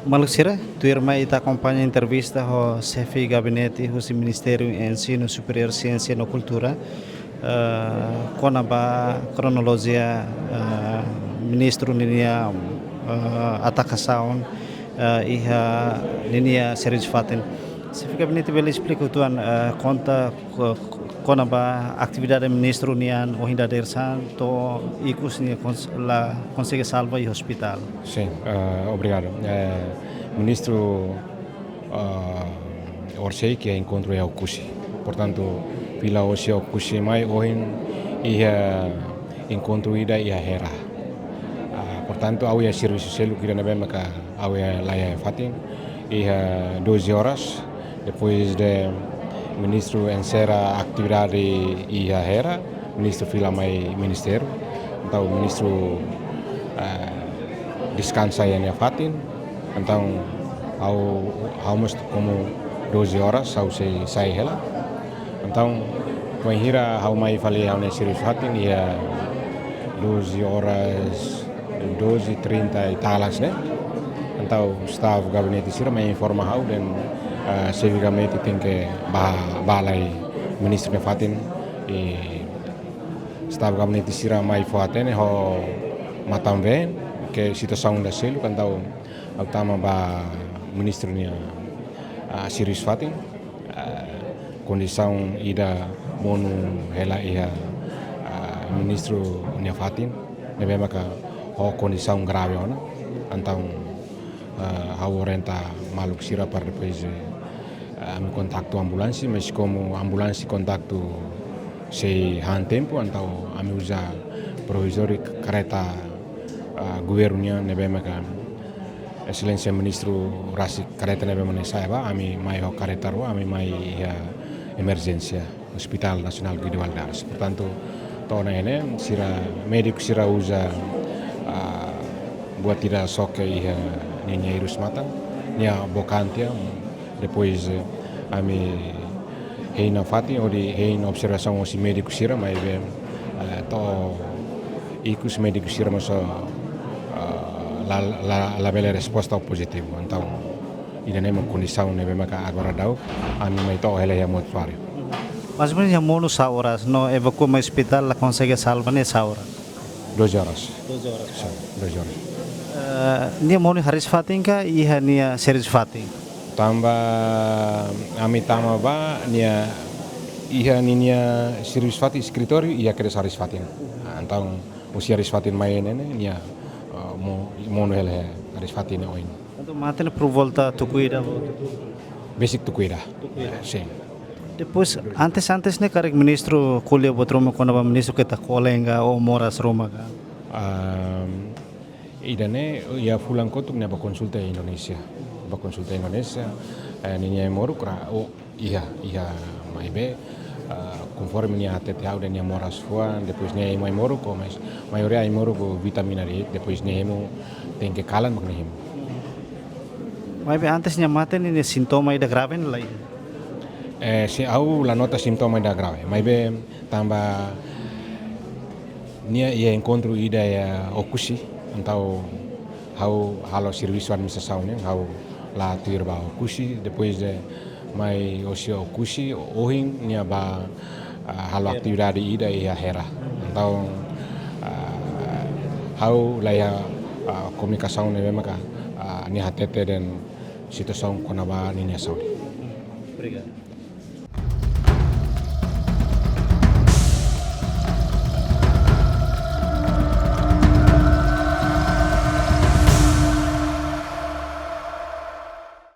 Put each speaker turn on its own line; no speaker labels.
Maluk tu irma ita acompanha entrevista ao chefe de gabinete do Ministério de Ensino Superior, Ciência e Cultura, com a cronologia ministro ninia atakasaon e a ninia series faten. Chefe de gabinete bela explica tuan conta com a atividade ministro nian o hinda dersan to ikus nia la consegue salva e hospital.
Sim, obrigado. Ministro Orsay que encontro é o Kusi. Portanto, pela Orsay o Kusi mai ohin ia encontro ida ia hera. Portanto, au ia serviço selo que na bem maka au ia laia fatin ia 12 horas depois de ministro encerra atividade ia hera, ministro fila mai ministério. Então, o ministro descansa yang fatin, então ao mesti como 12 horas ao sai hela, então quando hira ao mai fali ao nesse fatin ia 12 horas 12:30 e talas né, então staff gabinete sira mai informa ao dan seguramente tem que balai ministro ne fatin e staff gabinete sira mai fatin ho matam ven que situação da selo kan tahu utama ba ministro nia Sirius Fatin condição ida monu hela ia ministro nia Fatin nebe maka ho condição grave ona então hau renta maluk sira para depois me contacto ambulância mas como ambulância contacto se han tempo então ami usa provisório kereta governonya nebe maka excelência ministro rasi kareta nebe mana saya ba ami mai ho kareta ro ami mai emergência hospital nasional Guido Valadares portanto tona ene sira médico sira usa buat tidak sok ia ninya irus mata nia bocantia depois ami heina fati odi heina observação si médico sira mai be to ikus médico sira masa la bela resposta ao positivo. Então, ainda nem uma condição nebe maka agora dau, ami mai to hele ya mortuário.
Mas sebenarnya mono horas, no evacua mais hospital la consegue salvar nessa hora.
2 horas.
12 horas.
Sim, 2 horas.
Nia mono haris fatin ka iha nia series fatin.
Tamba ami tama ba nia iha nia serius fatin escritório ia keres haris fatin. Então, o haris fatin mai nene nia mono hele haris fatin oin.
Então maten por volta tu cuida.
Basic tu cuida. Sim.
Depois antes né karek ministro kuliah botromo kona ba ministro kita kolenga o moras Roma ka.
Idane ya fulan kotuk ne ba konsulta Indonesia. Ba konsulta Indonesia ninya moru kra o iya mai be conforme nia TTA dan nia moras fuan depois nia mai moru ko mas maioria ai moru ko vitamina D depois nia hemo tem que kalan magnehem.
Mai be antes nia maten ini sintoma ida grave lai.
Se au la nota sintoma ida grave. Mai be tamba nia ia encontro ida ya okusi então halo serviço administração né hau la tuir ba okusi depois de mai osio okusi ohin nia ba halo atividade ida ia hera então hau la ya comunicação né maka nia hatete dan situação konaba nia saudi.
Obrigado.